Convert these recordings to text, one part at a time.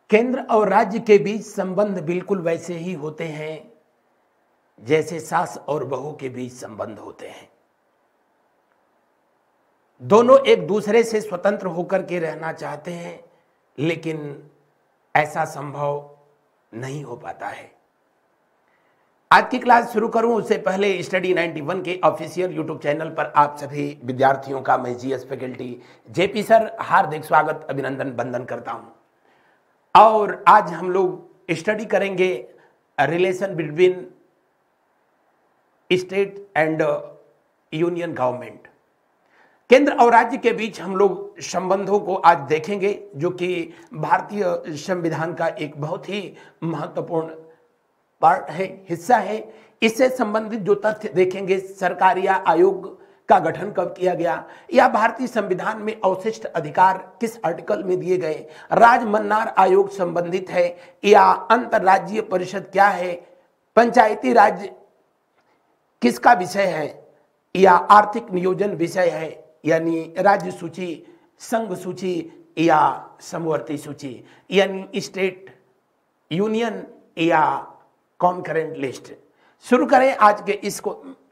केंद्र और राज्य के बीच संबंध बिल्कुल वैसे ही होते हैं जैसे सास और बहू के बीच संबंध होते हैं। दोनों एक दूसरे से स्वतंत्र होकर के रहना चाहते हैं, लेकिन ऐसा संभव नहीं हो पाता है। आज की क्लास शुरू करूं उससे पहले स्टडी 91 के ऑफिशियल यूट्यूब चैनल पर आप सभी विद्यार्थियों का मैं जीएस फैकल्टी जेपी सर हार्दिक स्वागत अभिनंदन वंदन करता हूं। और आज हम लोग स्टडी करेंगे relation between state and union government. केंद्र और राज्य के बीच हम लोग संबंधों को आज देखेंगे, जो कि भारतीय संविधान का एक बहुत ही महत्वपूर्ण पार्ट है, हिस्सा है। इससे संबंधित जो तथ्य देखेंगे, सरकारिया आयोग का गठन कब किया गया, या भारतीय संविधान में अवशिष्ट अधिकार किस आर्टिकल में दिए गए, राजमन्नार आयोग संबंधित है या अंतरराज्यीय परिषद क्या है, पंचायती राज किसका विषय है, या आर्थिक नियोजन विषय है, यानी राज्य सूची, संघ सूची या समवर्ती सूची, यानी स्टेट, यूनियन या कॉन्करेंट लिस्ट। शुरू करें आज के इस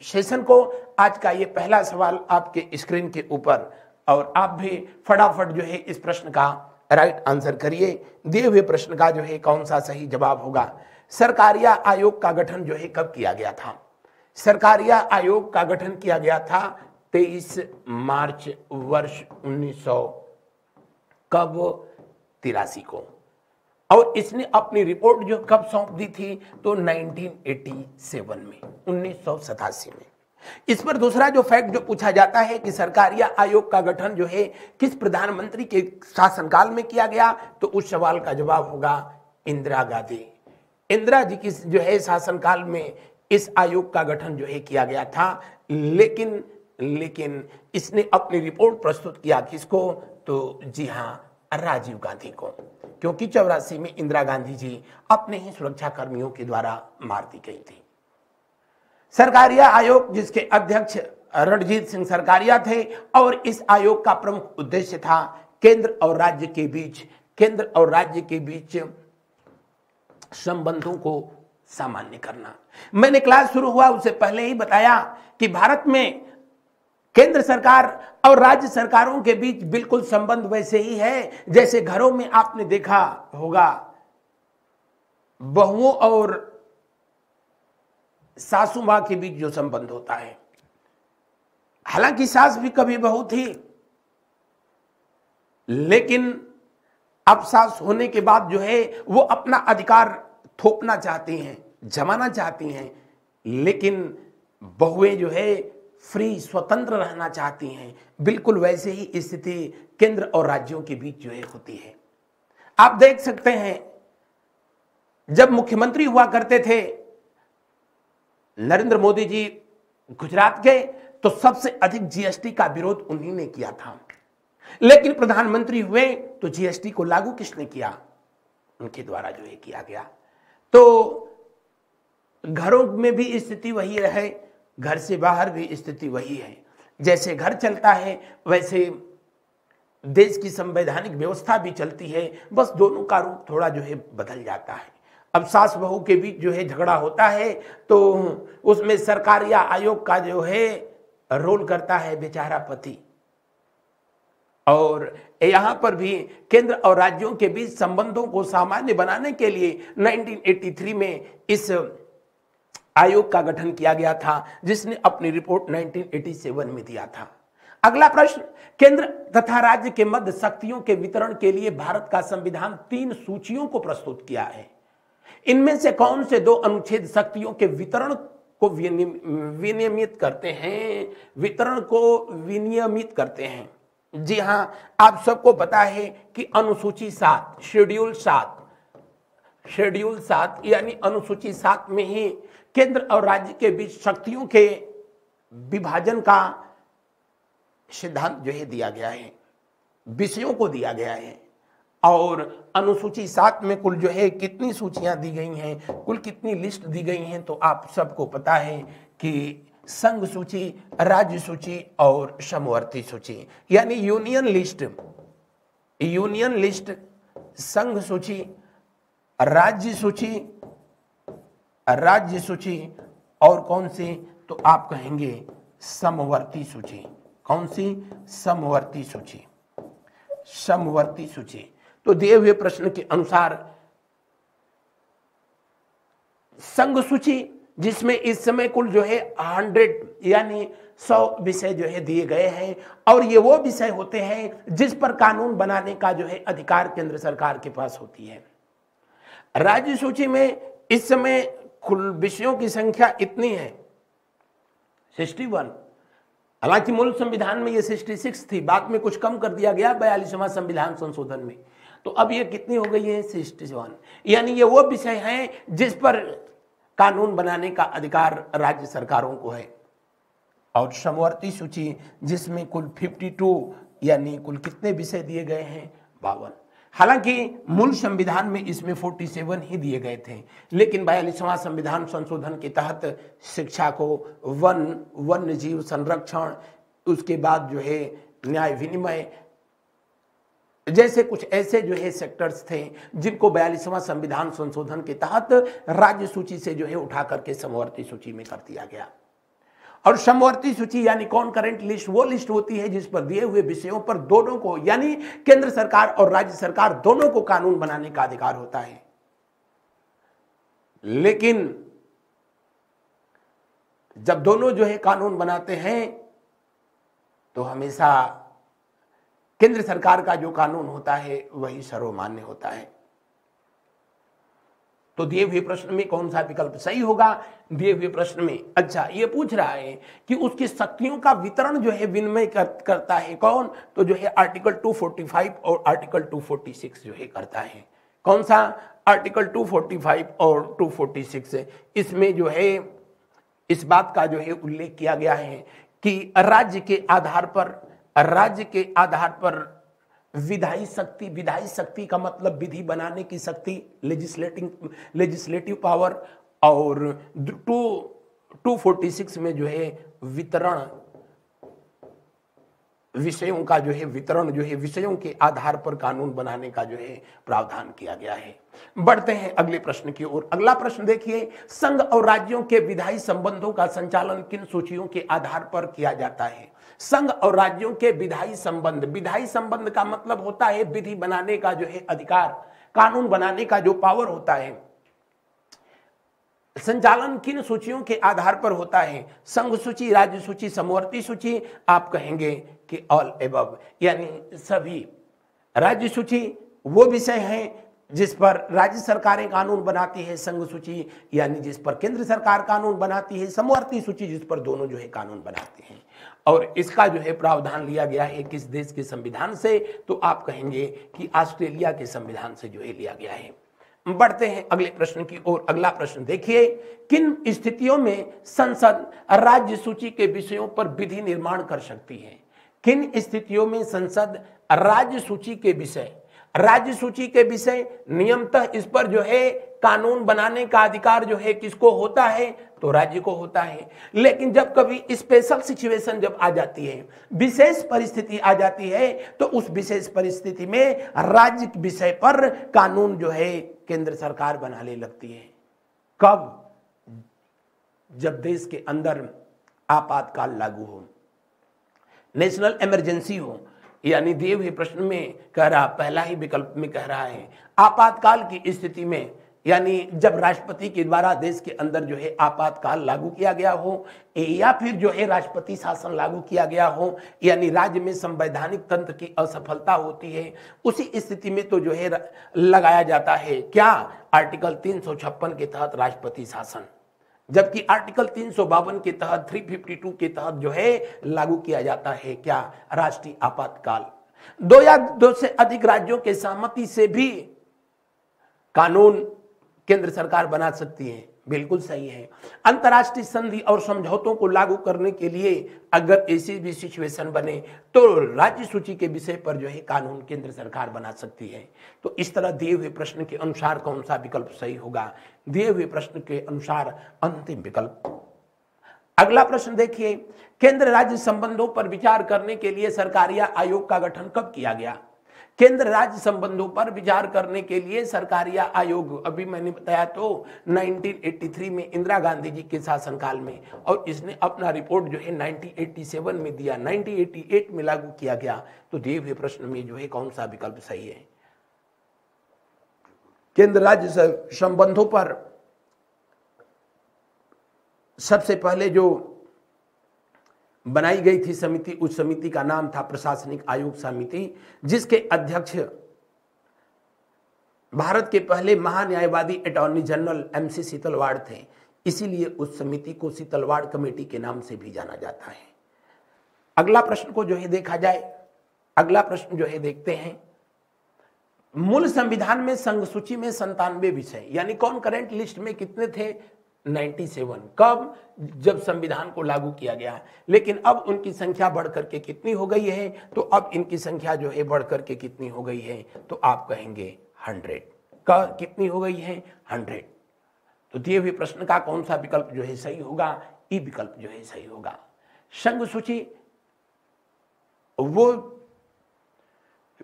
सेशन को। आज का ये पहला सवाल आपके स्क्रीन के ऊपर, और आप भी फटाफट जो है इस प्रश्न का राइट आंसर करिए। दिए हुए प्रश्न का जो है कौन सा सही जवाब होगा। सरकारिया आयोग का गठन जो है कब किया गया था? सरकारिया आयोग का गठन किया गया था 23 मार्च वर्ष 1983 को, और इसने अपनी रिपोर्ट जो कब सौंप दी थी तो 1987 में, 1987 में। इस पर दूसरा जो फैक्ट जो पूछा जाता है कि सरकारिया आयोग का गठन जो है किस प्रधानमंत्री के शासनकाल में किया गया, तो उस सवाल का जवाब होगा इंदिरा गांधी। इंदिरा जी की जो है शासनकाल में इस आयोग का गठन जो है किया गया था, लेकिन इसने अपनी रिपोर्ट प्रस्तुत किया किसको, तो जी हाँ, राजीव गांधी को, क्योंकि 84 में इंदिरा गांधी जी अपने ही सुरक्षा कर्मियों के द्वारा मार दी गई थी। सरकारिया आयोग जिसके अध्यक्ष रणजीत सिंह सरकारिया थे, और इस आयोग का प्रमुख उद्देश्य था केंद्र और राज्य के बीच संबंधों को सामान्य करना। मैंने क्लास शुरू हुआ उससे पहले ही बताया कि भारत में केंद्र सरकार और राज्य सरकारों के बीच बिल्कुल संबंध वैसे ही है जैसे घरों में आपने देखा होगा बहुओं और सासू मां के बीच जो संबंध होता है। हालांकि सास भी कभी बहू थी, लेकिन अब सास होने के बाद जो है वो अपना अधिकार थोपना चाहती हैं, जमाना चाहती हैं, लेकिन बहुएं जो है फ्री, स्वतंत्र रहना चाहती हैं। बिल्कुल वैसे ही स्थिति केंद्र और राज्यों के बीच जो है होती है। आप देख सकते हैं, जब मुख्यमंत्री हुआ करते थे नरेंद्र मोदी जी गुजरात के, तो सबसे अधिक जीएसटी का विरोध उन्हीं ने किया था, लेकिन प्रधानमंत्री हुए तो जीएसटी को लागू किसने किया? उनके द्वारा जो है किया गया। तो घरों में भी स्थिति वही है, घर से बाहर भी स्थिति वही है। जैसे घर चलता है वैसे देश की संवैधानिक व्यवस्था भी चलती है, बस दोनों का रूप थोड़ा जो है बदल जाता है। अब सास बहू के बीच जो है झगड़ा होता है तो उसमें सरकारिया आयोग का जो है रोल करता है बेचारा पति। और यहां पर भी केंद्र और राज्यों के बीच संबंधों को सामान्य बनाने के लिए 1983 में इस आयोग का गठन किया गया था, जिसने अपनी रिपोर्ट 1987 में दिया था। अगला प्रश्न, केंद्र तथा राज्य के मध्य शक्तियों के वितरण के लिए भारत का संविधान 3 सूचियों को प्रस्तुत किया है। इनमें से कौन से 2 अनुच्छेद शक्तियों के वितरण को विनियमित करते हैं? वितरण को विनियमित करते हैं। जी हां, आप सबको पता है कि अनुसूची 7, शेड्यूल 7 यानी अनुसूची 7 में ही केंद्र और राज्य के बीच शक्तियों के विभाजन का सिद्धांत जो है दिया गया है, विषयों को दिया गया है। और अनुसूची 7 में कुल जो है कितनी सूचियां दी गई हैं, कुल कितनी लिस्ट दी गई हैं, तो आप सबको पता है कि संघ सूची, राज्य सूची और समवर्ती सूची, यानी यूनियन लिस्ट, संघ सूची, राज्य सूची, राज्य सूची और कौन सी, तो आप कहेंगे समवर्ती सूची। कौन सी? समवर्ती सूची। समवर्ती सूची। तो दिए हुए प्रश्न के अनुसार संघ सूची, जिसमें इस समय कुल जो है 100 यानी 100 विषय जो है दिए गए हैं, और ये वो विषय होते हैं जिस पर कानून बनाने का जो है अधिकार केंद्र सरकार के पास होती है। राज्य सूची में इस समय कुल विषयों की संख्या इतनी है 61। हालांकि मूल संविधान में ये 66 थी, बाद में कुछ कम कर दिया गया 42वां संविधान संशोधन में, तो अब ये कितनी हो गई है 61। यानी ये वो विषय हैं जिस पर कानून बनाने का अधिकार राज्य सरकारों को है। और समवर्ती सूची जिसमें कुल 52 यानी कुल कितने विषय दिए गए हैं 52। हालांकि मूल संविधान में इसमें 47 ही दिए गए थे, लेकिन 42वां संविधान संशोधन के तहत शिक्षा को वन्य जीव संरक्षण, उसके बाद जो है न्याय विनिमय जैसे कुछ ऐसे जो है सेक्टर्स थे जिनको 42वां संविधान संशोधन के तहत राज्य सूची से जो है उठा करके समवर्ती सूची में कर दिया गया। और समवर्ती सूची यानी कॉन्करेंट लिस्ट वो लिस्ट होती है जिस पर दिए हुए विषयों पर दोनों को यानी केंद्र सरकार और राज्य सरकार दोनों को कानून बनाने का अधिकार होता है। लेकिन जब दोनों जो है कानून बनाते हैं तो हमेशा केंद्र सरकार का जो कानून होता है वही सर्वमान्य होता है। तो दिए हुए प्रश्न में कौन सा विकल्प सही होगा? दिए हुए प्रश्न में अच्छा ये पूछ रहा है कि उसकी शक्तियों का वितरण जो है विनिमय करता है कौन, तो जो है आर्टिकल 245 और आर्टिकल 246 जो है करता है। कौन सा? आर्टिकल 245 और 246। इसमें जो है इस बात का जो है उल्लेख किया गया है कि राज्य के आधार पर विधायी शक्ति का मतलब विधि बनाने की शक्ति, लेजिस्लेटिव पावर, और 246 में जो है वितरण विषयों का जो है वितरण जो है विषयों के आधार पर कानून बनाने का जो है प्रावधान किया गया है। बढ़ते हैं अगले प्रश्न की ओर। अगला प्रश्न देखिए, संघ और राज्यों के विधायी संबंधों का संचालन किन सूचियों के आधार पर किया जाता है? संघ और राज्यों के विधायी संबंध का मतलब होता है विधि बनाने का जो है अधिकार, कानून बनाने का जो पावर होता है। संचालन किन सूचियों के आधार पर होता है? संघ सूची, राज्य सूची, समवर्ती सूची। आप कहेंगे कि ऑल एबव, यानी सभी। राज्य सूची वो विषय है जिस पर राज्य सरकारें कानून बनाती है, संघ सूची यानी जिस पर केंद्र सरकार कानून बनाती है, समवर्ती सूची जिस पर दोनों जो है कानून बनाते हैं। और इसका जो है प्रावधान लिया गया है किस देश के संविधान से? तो आप कहेंगे कि ऑस्ट्रेलिया के संविधान से जो है लिया गया है। बढ़ते हैं अगले प्रश्न की ओर। अगला प्रश्न देखिए, किन स्थितियों में संसद राज्य सूची के विषयों पर विधि निर्माण कर सकती है? किन स्थितियों में संसद राज्य सूची के विषय नियमतः इस पर जो है कानून बनाने का अधिकार जो है किसको होता है? तो राज्य को होता है। लेकिन जब कभी स्पेशल सिचुएशन जब आ जाती है, विशेष परिस्थिति आ जाती है, तो उस विशेष परिस्थिति में राज्य विषय पर कानून जो है केंद्र सरकार बनाने लगती है। कब? जब देश के अंदर आपातकाल लागू हो, नेशनल इमरजेंसी हो। यानी दिए हुए प्रश्न में कह रहा, पहला ही विकल्प में कह रहा है आपातकाल की स्थिति में, यानी जब राष्ट्रपति के द्वारा देश के अंदर जो है आपातकाल लागू किया गया हो, या फिर जो है राष्ट्रपति शासन लागू किया गया हो, यानी राज्य में संवैधानिक तंत्र की असफलता होती है, उसी स्थिति में तो जो है लगाया जाता है क्या? आर्टिकल 356 के तहत राष्ट्रपति शासन। जबकि आर्टिकल 352 के तहत 352 के तहत जो है लागू किया जाता है क्या? राष्ट्रीय आपातकाल। दो या दो से अधिक राज्यों के सहमति से भी कानून केंद्र सरकार बना सकती है। बिल्कुल सही है। अंतर्राष्ट्रीय संधि और समझौतों को लागू करने के लिए अगर ऐसी भी सिचुएशन बने तो राज्य सूची के विषय पर जो है कानून केंद्र सरकार बना सकती है। तो इस तरह दिए हुए प्रश्न के अनुसार कौन सा विकल्प सही होगा? दिए हुए प्रश्न के अनुसार अंतिम विकल्प। अगला प्रश्न देखिए, केंद्र राज्य संबंधों पर विचार करने के लिए सरकारिया आयोग का गठन कब किया गया? केंद्र राज्य संबंधों पर विचार करने के लिए सरकारिया आयोग, अभी मैंने बताया तो 1983 में इंदिरा गांधी जी के शासनकाल में, और इसने अपना रिपोर्ट जो है 1987 में दिया, 1988 में लागू किया गया। तो दिए हुए प्रश्न में जो है कौन सा विकल्प सही है? केंद्र राज्य संबंधों पर सबसे पहले जो बनाई गई थी समिति, उस समिति का नाम था प्रशासनिक आयोग समिति, जिसके अध्यक्ष भारत के पहले महान्यायवादी अटॉर्नी जनरल MC सीतलवाड़ थे। इसीलिए उस समिति को सीतलवाड़ कमेटी के नाम से भी जाना जाता है। अगला प्रश्न को जो है देखा जाए, अगला प्रश्न जो है देखते हैं। मूल संविधान में संघ सूची में 97 विषय, यानी कॉन्करेंट लिस्ट में कितने थे? 97। कब? जब संविधान को लागू किया गया। लेकिन अब उनकी संख्या बढ़ करके कितनी हो गई है? तो अब इनकी संख्या जो है बढ़ करके कितनी हो गई है? तो आप कहेंगे 100। कितनी हो गई है? 100। तो दिए हुए प्रश्न का कौन सा विकल्प जो है सही होगा? ई विकल्प जो है सही होगा। संघ सूची वो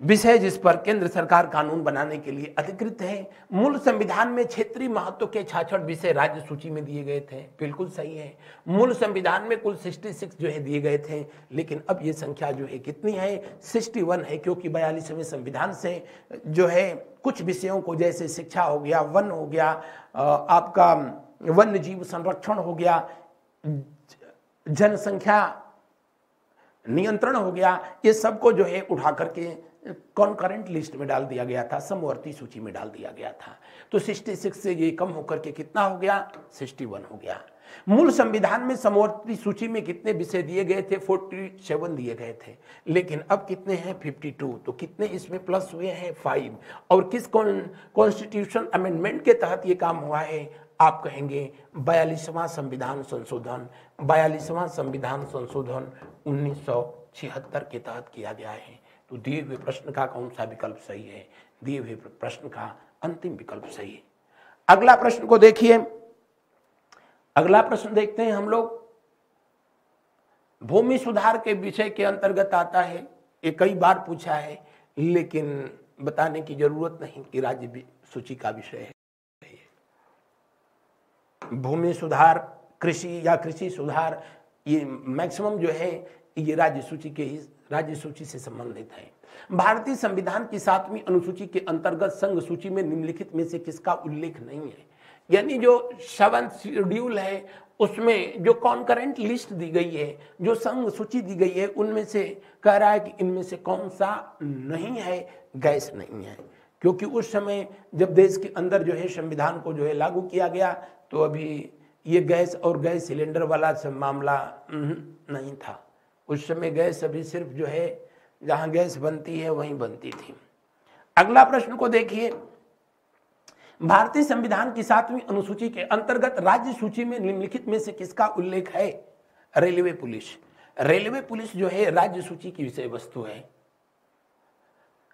विषय जिस पर केंद्र सरकार कानून बनाने के लिए अधिकृत है। मूल संविधान में क्षेत्रीय महत्व के 66 विषय राज्य सूची में दिए गए थे, बिल्कुल सही है। मूल संविधान में कुल 66 जो है दिए गए थे, लेकिन अब ये संख्या जो है कितनी है? 61 है, क्योंकि 42वें संविधान से जो है कुछ विषयों को, जैसे शिक्षा हो गया, वन हो गया, आपका वन्य जीव संरक्षण हो गया, जनसंख्या नियंत्रण हो गया, ये सबको जो है उठा करके कॉन्करेंट लिस्ट में डाल दिया गया था, समवर्ती सूची में डाल दिया गया था। तो 66 से ये कम होकर के कितना हो गया? 61 हो गया। मूल संविधान में समवर्ती सूची में कितने विषय दिए गए थे? 47 दिए गए थे, लेकिन अब कितने हैं? 52। तो कितने इसमें प्लस हुए हैं? 5। और किस कॉन्स्टिट्यूशन अमेंडमेंट के तहत ये काम हुआ है? आप कहेंगे 42वां संविधान संशोधन। 42वां संविधान संशोधन 1976 के तहत किया गया है। तो दिए हुए प्रश्न का कौन सा विकल्प सही है? दिए हुए प्रश्न का अंतिम विकल्प सही है। अगला प्रश्न को देखिए, अगला प्रश्न देखते हैं हम लोग। भूमि सुधार के विषय के अंतर्गत आता है, ये कई बार पूछा है, लेकिन बताने की जरूरत नहीं कि राज्य सूची का विषय है। भूमि सुधार, कृषि या कृषि सुधार, ये मैक्सिमम जो है ये राज्य सूची से संबंधित है। भारतीय संविधान की 7वीं अनुसूची के अंतर्गत संघ सूची में निम्नलिखित में से किसका उल्लेख नहीं है? यानी जो 7th शेड्यूल है उसमें जो कॉन्करेंट लिस्ट दी गई है, जो संघ सूची दी गई है, उनमें से कह रहा है कि इनमें से कौन सा नहीं है? गैस नहीं है, क्योंकि उस समय जब देश के अंदर जो है संविधान को जो है लागू किया गया, तो अभी ये गैस और गैस सिलेंडर वाला सब मामला नहीं था। उस समय गैस अभी सिर्फ जो है जहां गैस बनती है वहीं बनती थी। अगला प्रश्न को देखिए। भारतीय संविधान की 7वीं अनुसूची के अंतर्गत राज्य सूची में निम्नलिखित में से किसका उल्लेख है? Railway police. रेलवे पुलिस जो है राज्य सूची की विषय वस्तु है।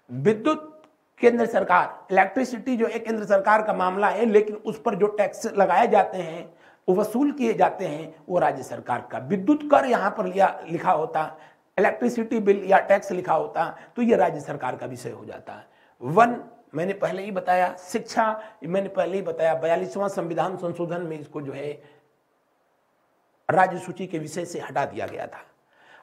विद्युत, केंद्र सरकार, इलेक्ट्रिसिटी जो है केंद्र सरकार का मामला है, लेकिन उस पर जो टैक्स लगाए जाते हैं, वो वसूल किए जाते हैं, वो राज्य सरकार का। विद्युत कर यहाँ पर लिखा होता, इलेक्ट्रिसिटी बिल या टैक्स लिखा होता, तो ये राज्य सरकार का विषय हो जाता। वन मैंने पहले ही बताया, शिक्षा मैंने पहले ही बताया, 42वां संविधान संशोधन में इसको जो है राज्य सूची के विषय से हटा दिया गया था।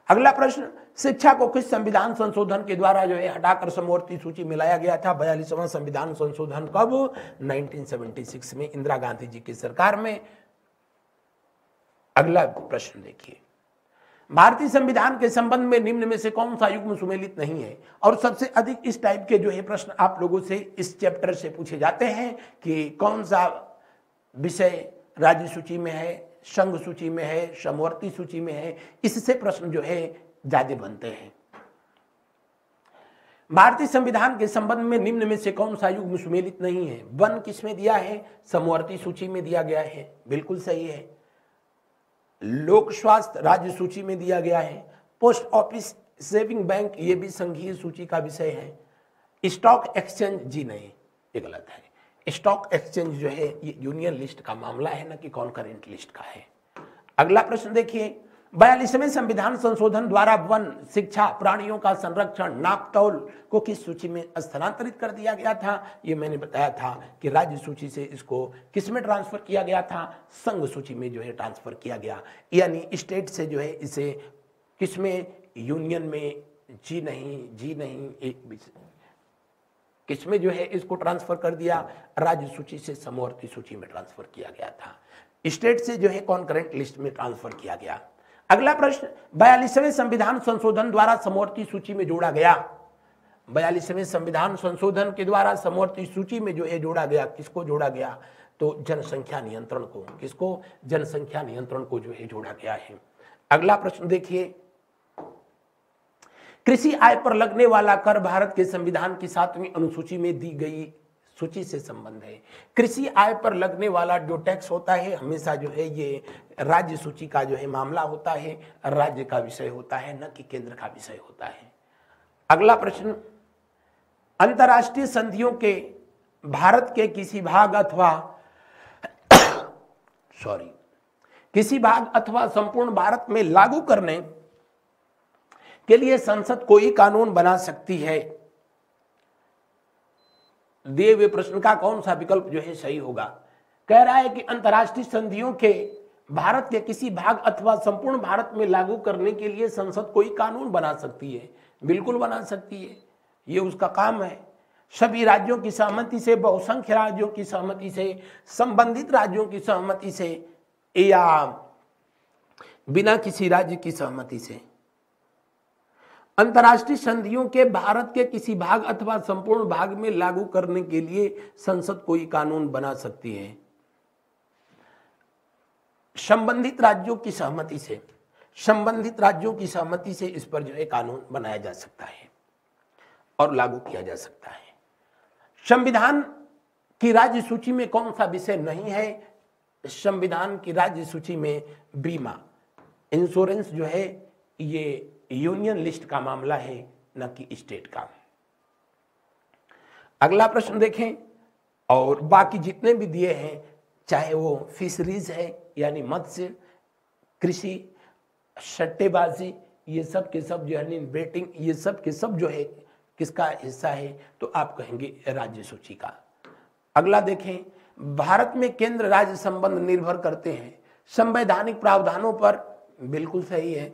अगला प्रश्न, शिक्षा को किस संविधान संशोधन के द्वारा जो है हटाकर समवर्ती सूची में लाया गया था? 42वां संविधान संशोधन कब? 1976 में, इंदिरा गांधी जी की सरकार में। अगला प्रश्न देखिए। भारतीय संविधान के संबंध में निम्न में से कौन सा युग्म सुमेलित नहीं है? और सबसे अधिक इस टाइप के जो है प्रश्न आप लोगों से इस चैप्टर से पूछे जाते हैं कि कौन सा विषय राज्य सूची में है, संघ सूची में है, समवर्ती सूची में है। इससे प्रश्न जो है ज्यादा बनते हैं। भारतीय संविधान के संबंध में निम्न में से कौन सा युग्म सुमेलित नहीं है? वन किसमें दिया है? समवर्ती सूची में दिया गया है, बिल्कुल सही है। लोक स्वास्थ्य राज्य सूची में दिया गया है। पोस्ट ऑफिस सेविंग बैंक ये भी संघीय सूची का विषय है। स्टॉक एक्सचेंज जी नहीं, ये गलत है। स्टॉक एक्सचेंज जो है ये यूनियन लिस्ट का मामला है, ना कि कॉन्करेंट लिस्ट का है। अगला प्रश्न देखिए। 42वें संविधान संशोधन द्वारा वन, शिक्षा, प्राणियों का संरक्षण, नापतौल को किस सूची में स्थानांतरित कर दिया गया था? ये मैंने बताया था कि राज्य सूची से इसको किस में ट्रांसफर किया गया था? संघ सूची में जो है ट्रांसफर किया गया, यानी स्टेट से जो है इसे किस में, यूनियन में, जी नहीं एक किस में जो है इसको ट्रांसफर कर दिया? राज्य सूची से समवर्ती सूची में ट्रांसफर किया गया था, स्टेट से जो है कॉन्करेंट लिस्ट में ट्रांसफर किया गया। अगला प्रश्न, 42वें संविधान संशोधन द्वारा समवर्ती सूची में जोड़ा गया। 42वें संविधान संशोधन के द्वारा समवर्ती सूची में जो है जोड़ा गया, किसको जोड़ा गया? तो जनसंख्या नियंत्रण को, किसको? जनसंख्या नियंत्रण को जो है जोड़ा गया है। अगला प्रश्न देखिए, कृषि आय पर लगने वाला कर भारत के संविधान की 7वीं अनुसूची में दी गई सूची से संबंध है। कृषि आय पर लगने वाला जो टैक्स होता है हमेशा जो है ये राज्य सूची का जो है मामला होता है, राज्य का विषय होता है, न कि केंद्र का विषय होता है। अगला प्रश्न, अंतर्राष्ट्रीय संधियों के भारत के किसी भाग अथवा किसी भाग अथवा संपूर्ण भारत में लागू करने के लिए संसद कोई कानून बना सकती है? दिए हुए प्रश्न का कौन सा विकल्प जो है सही होगा? कह रहा है कि अंतर्राष्ट्रीय संधियों के भारत के किसी भाग अथवा संपूर्ण भारत में लागू करने के लिए संसद कोई कानून बना सकती है। बिल्कुल बना सकती है, ये उसका काम है। सभी राज्यों की सहमति से, बहुसंख्य राज्यों की सहमति से, संबंधित राज्यों की सहमति से, या बिना किसी राज्य की सहमति से। अंतर्राष्ट्रीय संधियों के भारत के किसी भाग अथवा संपूर्ण भाग में लागू करने के लिए संसद कोई कानून बना सकती है। संबंधित राज्यों की सहमति से, संबंधित राज्यों की सहमति से इस पर जो है कानून बनाया जा सकता है और लागू किया जा सकता है। संविधान की राज्य सूची में कौन सा विषय नहीं है? संविधान की राज्य सूची में बीमा, इंश्योरेंस जो है ये यूनियन लिस्ट का मामला है, न कि स्टेट का। अगला प्रश्न देखें, और बाकी जितने भी दिए हैं, चाहे वो फिशरीज है यानी मत्स्य, कृषि, सट्टेबाजी, ये सब के सब जो है बेटिंग, ये सब के सब जो है किसका हिस्सा है? तो आप कहेंगे राज्य सूची का। अगला देखें, भारत में केंद्र राज्य संबंध निर्भर करते हैं संवैधानिक प्रावधानों पर। बिल्कुल सही है।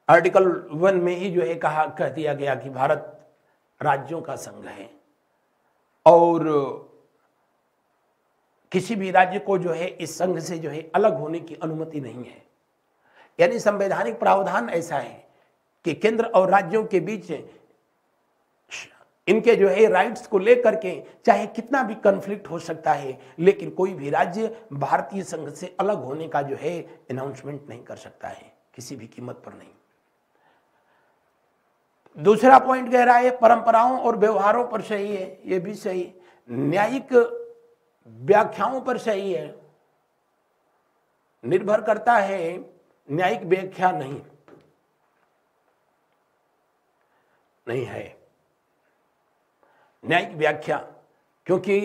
आर्टिकल 1 में ही जो है कह दिया गया कि भारत राज्यों का संघ है और किसी भी राज्य को जो है इस संघ से जो है अलग होने की अनुमति नहीं है। यानी संवैधानिक प्रावधान ऐसा है कि केंद्र और राज्यों के बीच इनके जो है राइट्स को लेकर के चाहे कितना भी कॉन्फ्लिक्ट हो सकता है, लेकिन कोई भी राज्य भारतीय संघ से अलग होने का जो है अनाउंसमेंट नहीं कर सकता है, किसी भी कीमत पर नहीं। दूसरा पॉइंट कह रहा है परंपराओं और व्यवहारों पर सही है, यह भी सही। न्यायिक व्याख्याओं पर सही है, निर्भर करता है, न्यायिक व्याख्या नहीं है न्यायिक व्याख्या, क्योंकि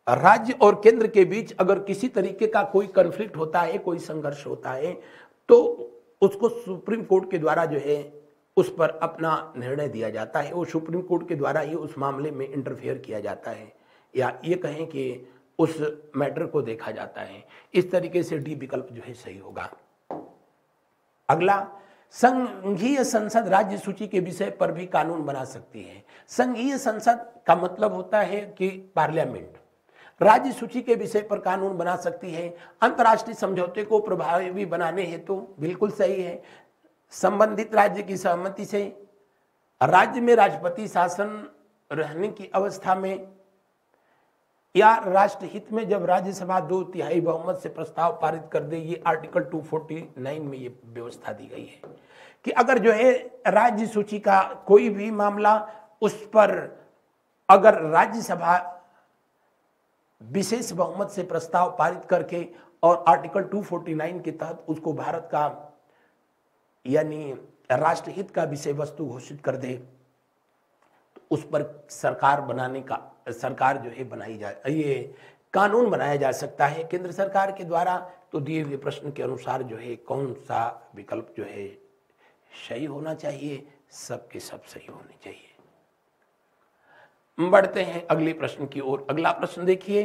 राज्य और केंद्र के बीच अगर किसी तरीके का कोई कॉन्फ्लिक्ट होता है, कोई संघर्ष होता है, तो उसको सुप्रीम कोर्ट के द्वारा जो है उस पर अपना निर्णय दिया जाता है। वो सुप्रीम कोर्ट के द्वारा ही उस मामले में इंटरफेयर किया जाता है, या ये कहें कि उस मैटर को देखा जाता है। इस तरीके से डी विकल्प जो है सही होगा। अगला, संघीय संसद राज्य सूची के विषय पर भी कानून बना सकती है। संघीय संसद का मतलब होता है कि पार्लियामेंट राज्य सूची के विषय पर कानून बना सकती है। अंतर्राष्ट्रीय समझौते को प्रभावी बनाने हेतु बिल्कुल सही है। संबंधित राज्य की सहमति से, राज्य में राष्ट्रपति शासन रहने की अवस्था में, या राष्ट्रहित में जब राज्यसभा 2/3 बहुमत से प्रस्ताव पारित कर दे। ये आर्टिकल 249 में ये व्यवस्था दी गई है कि अगर जो है राज्य सूची का कोई भी मामला, उस पर अगर राज्यसभा विशेष बहुमत से प्रस्ताव पारित करके और आर्टिकल 249 के तहत उसको भारत का यानी राष्ट्रहित का विषय वस्तु घोषित कर दे, तो उस पर सरकार जो है ये कानून बनाया जा सकता है केंद्र सरकार के द्वारा तो दिए हुए प्रश्न के अनुसार जो है कौन सा विकल्प जो है सही होना चाहिए, सबके सब सही होने चाहिए। बढ़ते हैं अगले प्रश्न की ओर। अगला प्रश्न देखिए,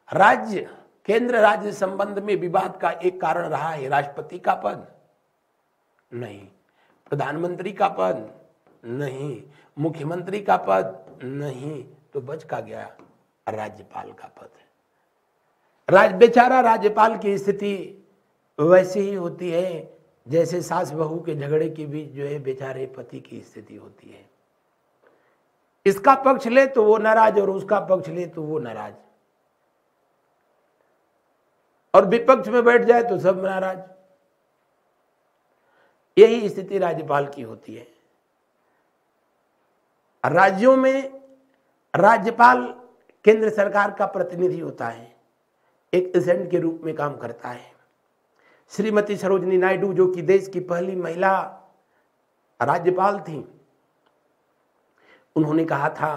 केंद्र राज्य संबंध में विवाद का एक कारण रहा है राष्ट्रपति का पद? नहीं। प्रधानमंत्री का पद? नहीं। मुख्यमंत्री का पद? नहीं। तो बच का गया राज्यपाल का पद। बेचारा राज्यपाल की स्थिति वैसी ही होती है जैसे सास बहू के झगड़े के बीच जो है बेचारे पति की स्थिति होती है। इसका पक्ष ले तो वो नाराज और उसका पक्ष ले तो वो नाराज, और विपक्ष में बैठ जाए तो सब नाराज। यही स्थिति राज्यपाल की होती है। राज्यों में राज्यपाल केंद्र सरकार का प्रतिनिधि होता है, एक एजेंट के रूप में काम करता है। श्रीमती सरोजिनी नायडू जो कि देश की पहली महिला राज्यपाल थी, उन्होंने कहा था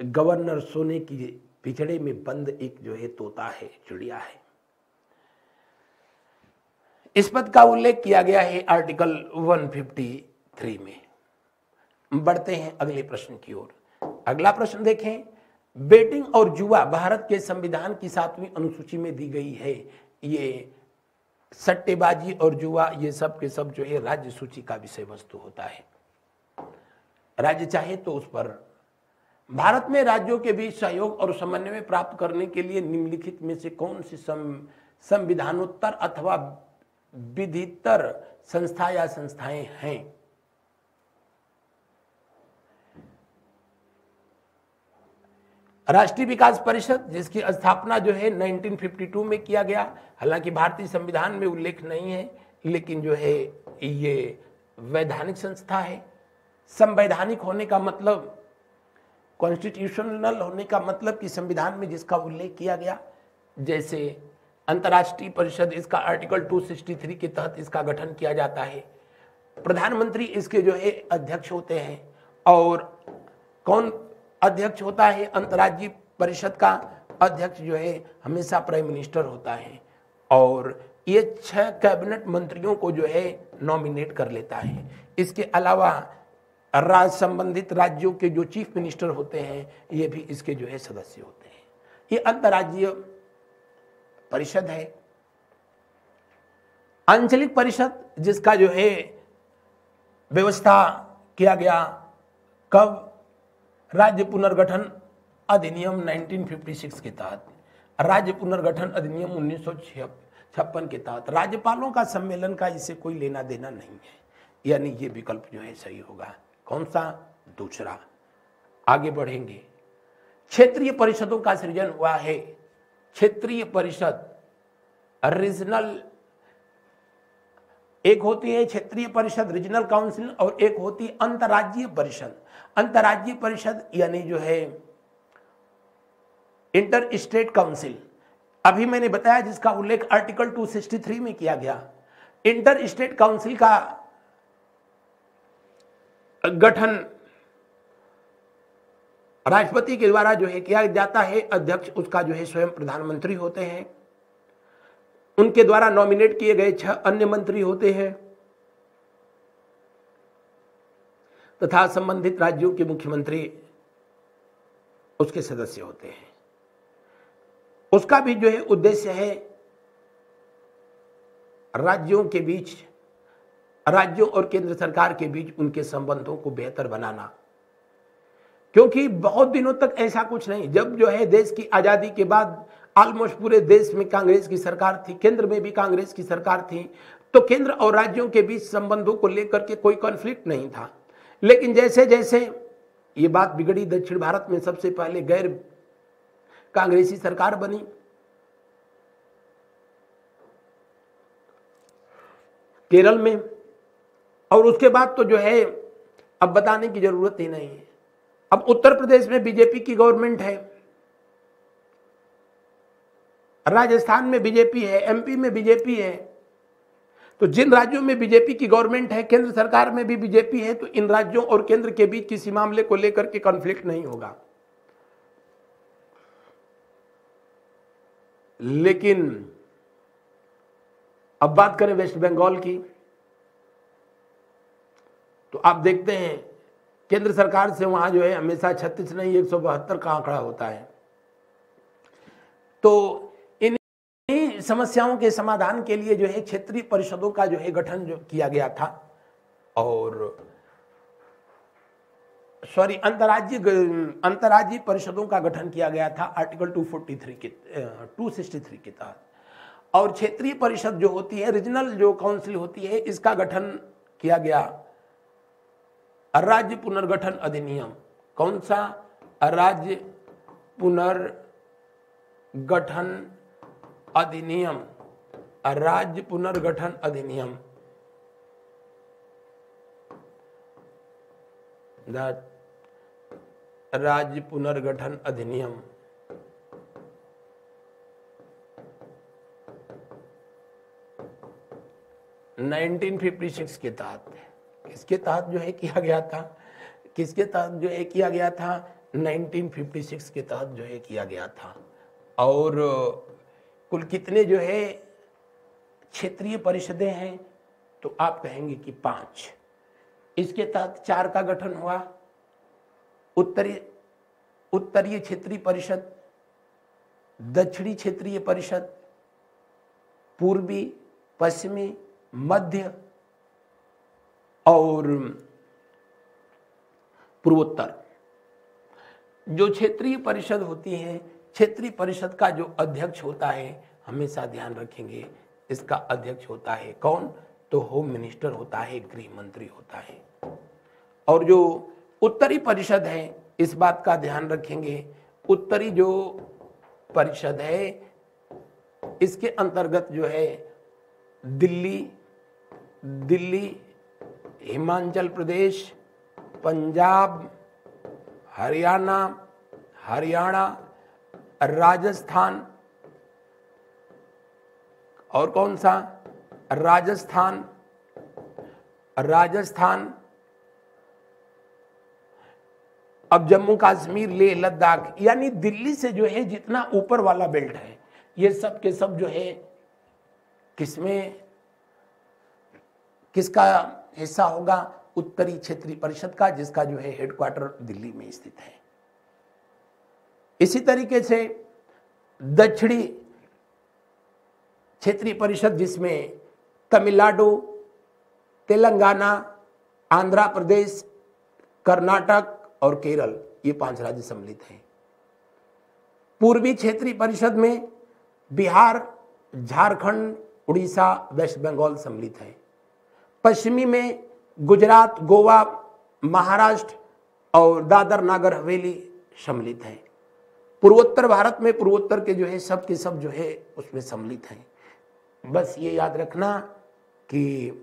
गवर्नर सोने की पिछड़े में बंद एक जो है तोता है, चिड़िया है। इस पद का उल्लेख किया गया है आर्टिकल 153 में। बढ़ते हैं अगले प्रश्न की ओर। अगला प्रश्न देखें, बेटिंग और जुआ भारत के संविधान की 7वीं अनुसूची में दी गई है। ये सट्टेबाजी और जुआ ये सब के सब जो है राज्य सूची का विषय वस्तु होता है। राज्य चाहे तो उस पर भारत में राज्यों के बीच सहयोग और समन्वय प्राप्त करने के लिए निम्नलिखित में से कौन सी संविधानोत्तर अथवा विधितर संस्था या संस्थाएं हैं? राष्ट्रीय विकास परिषद, जिसकी स्थापना जो है 1952 में किया गया। हालांकि भारतीय संविधान में उल्लेख नहीं है, लेकिन जो है ये वैधानिक संस्था है। संवैधानिक होने का मतलब, कॉन्स्टिट्यूशनल होने का मतलब कि संविधान में जिसका उल्लेख किया गया। जैसे अंतर्राष्ट्रीय परिषद, इसका आर्टिकल 263 के तहत इसका गठन किया जाता है। प्रधानमंत्री इसके जो है अध्यक्ष होते हैं। और कौन अध्यक्ष होता है अंतर्राज्यीय परिषद का? अध्यक्ष जो है हमेशा प्राइम मिनिस्टर होता है, और ये 6 कैबिनेट मंत्रियों को जो है नॉमिनेट कर लेता है। इसके अलावा संबंधित राज्यों के जो चीफ मिनिस्टर होते हैं ये भी इसके जो है सदस्य होते हैं। ये अंतर्राज्यीय परिषद है। आंचलिक परिषद, जिसका जो है व्यवस्था किया गया कब? राज्य पुनर्गठन अधिनियम 1956 के तहत। राज्य पुनर्गठन अधिनियम 1956 के तहत राज्यपालों का सम्मेलन का इससे कोई लेना देना नहीं है, यानी ये विकल्प जो है सही होगा। कौन सा? दूसरा। आगे बढ़ेंगे। क्षेत्रीय परिषदों का सृजन हुआ है। क्षेत्रीय परिषद रीजनल, एक होती है क्षेत्रीय परिषद रीजनल काउंसिल, और एक होती है अंतर्राज्यीय परिषद। अंतर्राज्यीय परिषद यानी जो है इंटर स्टेट काउंसिल। अभी मैंने बताया जिसका उल्लेख आर्टिकल 263 में किया गया। इंटर स्टेट काउंसिल का गठन राष्ट्रपति के द्वारा जो है किया जाता है। अध्यक्ष उसका जो है स्वयं प्रधानमंत्री होते हैं। उनके द्वारा नॉमिनेट किए गए 6 अन्य मंत्री होते हैं तथा संबंधित राज्यों के मुख्यमंत्री उसके सदस्य होते हैं। उसका भी जो है उद्देश्य है राज्यों के बीच, राज्यों और केंद्र सरकार के बीच उनके संबंधों को बेहतर बनाना। क्योंकि बहुत दिनों तक ऐसा कुछ नहीं, जब जो है देश की आजादी के बाद ऑलमोस्ट पूरे देश में कांग्रेस की सरकार थी, केंद्र में भी कांग्रेस की सरकार थी, तो केंद्र और राज्यों के बीच संबंधों को लेकर के कोई कॉन्फ्लिक्ट नहीं था। लेकिन जैसे जैसे ये बात बिगड़ी, दक्षिण भारत में सबसे पहले गैर कांग्रेसी सरकार बनी, केरल में, और उसके बाद तो जो है अब बताने की जरूरत ही नहीं है। अब उत्तर प्रदेश में बीजेपी की गवर्नमेंट है, राजस्थान में बीजेपी है, एमपी में बीजेपी है। तो जिन राज्यों में बीजेपी की गवर्नमेंट है, केंद्र सरकार में भी बीजेपी है, तो इन राज्यों और केंद्र के बीच किसी मामले को लेकर के कॉन्फ्लिक्ट नहीं होगा। लेकिन अब बात करें वेस्ट बंगाल की, तो आप देखते हैं केंद्र सरकार से वहां जो है हमेशा 36 नहीं 172 का आंकड़ा होता है। तो इन समस्याओं के समाधान के लिए जो है क्षेत्रीय परिषदों का जो है गठन जो किया गया था, और अंतर्राज्यीय परिषदों का गठन किया गया था आर्टिकल 263 के 263 के तहत। और क्षेत्रीय परिषद जो होती है, रीजनल जो काउंसिल होती है, इसका गठन किया गया राज्य पुनर्गठन अधिनियम। कौन सा? राज्य पुनर्गठन अधिनियम, राज्य पुनर्गठन अधिनियम, राज्य पुनर्गठन अधिनियम। (1956) के तहत, किसके तहत जो है किया गया था? किसके तहत जो है किया गया था? 1956 के तहत जो है किया गया था। और कुल कितने जो है क्षेत्रीय परिषदें हैं? तो आप कहेंगे कि 5। इसके तहत 4 का गठन हुआ, उत्तरीय क्षेत्रीय परिषद, दक्षिणी क्षेत्रीय परिषद, पूर्वी, पश्चिमी, मध्य और पूर्वोत्तर। जो क्षेत्रीय परिषद होती है, क्षेत्रीय परिषद का जो अध्यक्ष होता है, हमेशा ध्यान रखेंगे, इसका अध्यक्ष होता है कौन? तो होम मिनिस्टर होता है, गृह मंत्री होता है। और जो उत्तरी परिषद है, इस बात का ध्यान रखेंगे, उत्तरी जो परिषद है, इसके अंतर्गत जो है दिल्ली, हिमाचल प्रदेश, पंजाब, हरियाणा, राजस्थान, और कौन सा? राजस्थान, अब जम्मू कश्मीर, लेह लद्दाख, यानी दिल्ली से जो है जितना ऊपर वाला बेल्ट है, ये सब के सब जो है किसमें, किसका हिस्सा होगा? उत्तरी क्षेत्रीय परिषद का, जिसका जो है हेडक्वार्टर दिल्ली में स्थित है। इसी तरीके से दक्षिणी क्षेत्रीय परिषद, जिसमें तमिलनाडु, तेलंगाना, आंध्र प्रदेश, कर्नाटक और केरल, ये 5 राज्य सम्मिलित हैं। पूर्वी क्षेत्रीय परिषद में बिहार, झारखंड, उड़ीसा, वेस्ट बंगाल सम्मिलित है। पश्चिमी में गुजरात, गोवा, महाराष्ट्र और दादर नगर हवेली सम्मिलित है। पूर्वोत्तर भारत में पूर्वोत्तर के जो है सब के सब जो है उसमें सम्मिलित हैं। बस ये याद रखना कि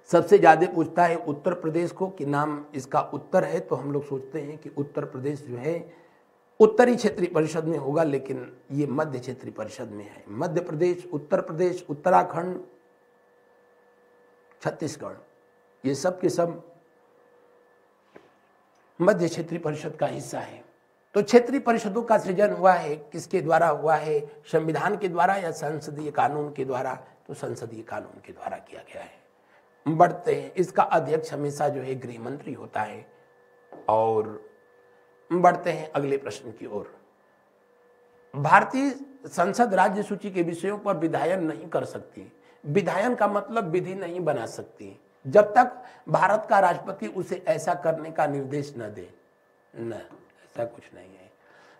सबसे ज्यादा पूछता है उत्तर प्रदेश को कि नाम इसका उत्तर है, तो हम लोग सोचते हैं कि उत्तर प्रदेश जो है उत्तरी क्षेत्रीय परिषद में होगा, लेकिन ये मध्य क्षेत्रीय परिषद में है। मध्य प्रदेश, उत्तर प्रदेश, उत्तराखंड, छत्तीसगढ़, ये सब के सब मध्य क्षेत्रीय परिषद का हिस्सा है। तो क्षेत्रीय परिषदों का सृजन हुआ है, किसके द्वारा हुआ है? संविधान के द्वारा या संसदीय कानून के द्वारा? तो संसदीय कानून के द्वारा किया गया है। बढ़ते हैं, इसका अध्यक्ष हमेशा जो है गृह मंत्री होता है। और बढ़ते हैं अगले प्रश्न की ओर। भारतीय संसद राज्य सूची के विषयों पर विधायन नहीं कर सकती। विधायन का मतलब विधि नहीं बना सकती जब तक भारत का राष्ट्रपति उसे ऐसा करने का निर्देश न दे। न, ऐसा कुछ नहीं है।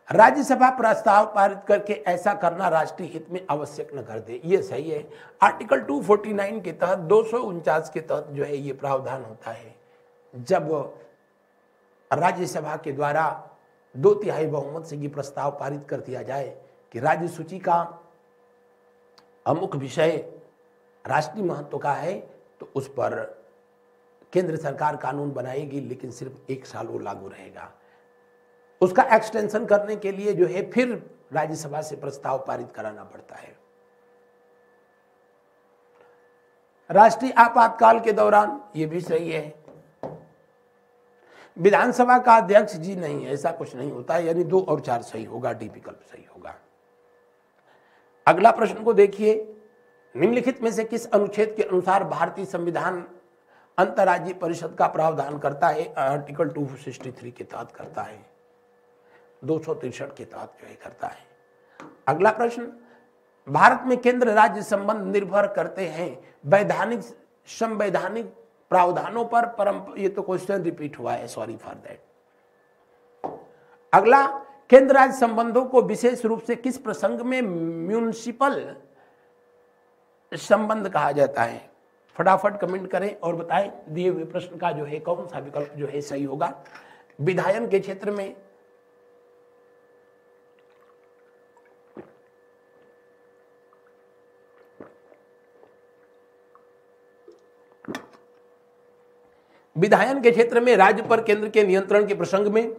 राज्यसभा प्रस्ताव पारित करके ऐसा करना राष्ट्रीय हित में आवश्यक न कर दे, ये सही है। आर्टिकल 249 के तहत 249 के तहत जो है ये प्रावधान होता है, जब राज्यसभा के द्वारा 2/3 बहुमत से ये प्रस्ताव पारित कर दिया जाए कि राज्य सूची का अमुक विषय राष्ट्रीय महत्व का है, तो उस पर केंद्र सरकार कानून बनाएगी, लेकिन सिर्फ 1 साल वो लागू रहेगा। उसका एक्सटेंशन करने के लिए जो है फिर राज्यसभा से प्रस्ताव पारित कराना पड़ता है। राष्ट्रीय आपातकाल के दौरान ये भी सही है। विधानसभा का अध्यक्ष जी नहीं, ऐसा कुछ नहीं होता है, यानी 2 और 4 सही होगा, डी विकल्प सही होगा। अगला प्रश्न को देखिए, निम्नलिखित में से किस अनुच्छेद के अनुसार भारतीय संविधान अंतर्राज्यीय परिषद का प्रावधान करता है? आर्टिकल 263 के तहत करता है, 263 के तहत जो है करता है। अगला प्रश्न, भारत में केंद्र राज्य संबंध निर्भर करते हैं वैधानिक संवैधानिक प्रावधानों पर ये तो क्वेश्चन रिपीट हुआ है, सॉरी फॉर दैट। अगला, केंद्र राज्य संबंधों को विशेष रूप से किस प्रसंग में म्यूनिसिपल संबंध कहा जाता है? फटाफट कमेंट करें और बताएं दिए हुए प्रश्न का जो है कौन सा विकल्प जो है सही होगा। विधायन के क्षेत्र में राज्य पर केंद्र के नियंत्रण के प्रसंग में,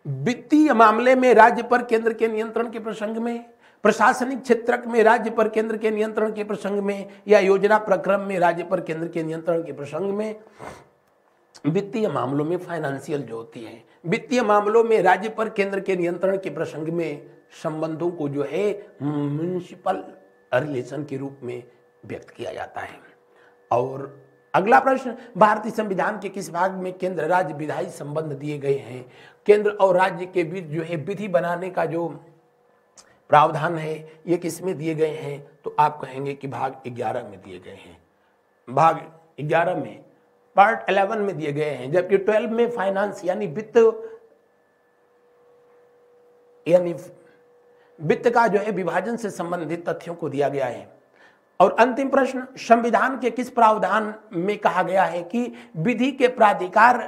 वित्तीय मामले में राज्य पर केंद्र के नियंत्रण के प्रसंग में, प्रशासनिक क्षेत्र में राज्य पर केंद्र के नियंत्रण के प्रसंग में, या योजना प्रक्रम में राज्य पर केंद्र के नियंत्रण के प्रसंग में। वित्तीय मामलों में फाइनेंशियल जो होती है, वित्तीय मामलों में राज्य पर केंद्र के नियंत्रण के प्रसंग में संबंधों को जो है म्युनिसिपल रिलेशन के रूप में व्यक्त किया जाता है। और अगला प्रश्न, भारतीय संविधान के किस भाग में केंद्र राज्य विधायी संबंध दिए गए हैं? केंद्र और राज्य के बीच जो है विधि बनाने का जो प्रावधान है ये किस में दिए गए हैं? तो आप कहेंगे कि भाग 11 में दिए गए हैं, भाग 11 में पार्ट 11 में दिए गए हैं, जबकि 12 में फाइनेंस यानी वित्त का जो है विभाजन से संबंधित तथ्यों को दिया गया है। और अंतिम प्रश्न, संविधान के किस प्रावधान में कहा गया है कि विधि के प्राधिकार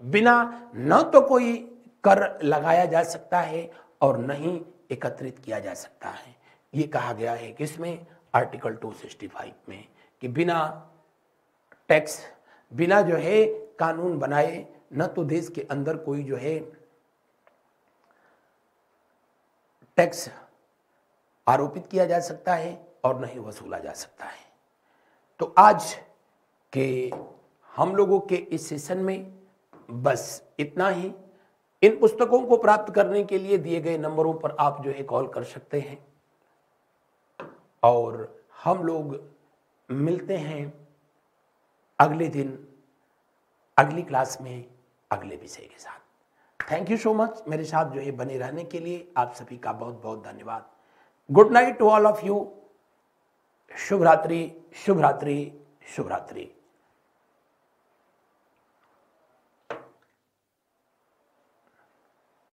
बिना न तो कोई कर लगाया जा सकता है और न ही एकत्रित किया जा सकता है? ये कहा गया है किसमें? आर्टिकल 265 में, कि बिना टैक्स, बिना जो है कानून बनाए न तो देश के अंदर कोई जो है टैक्स आरोपित किया जा सकता है और नहीं वसूला जा सकता है। तो आज के हम लोगों के इस सेशन में बस इतना ही। इन पुस्तकों को प्राप्त करने के लिए दिए गए नंबरों पर आप जो है कॉल कर सकते हैं और हम लोग मिलते हैं अगले दिन अगली क्लास में अगले विषय के साथ। थैंक यू सो मच मेरे साथ जो है बने रहने के लिए। आप सभी का बहुत बहुत धन्यवाद। Good night to all of you. शुभ रात्रि, शुभ रात्रि, शुभ रात्रि।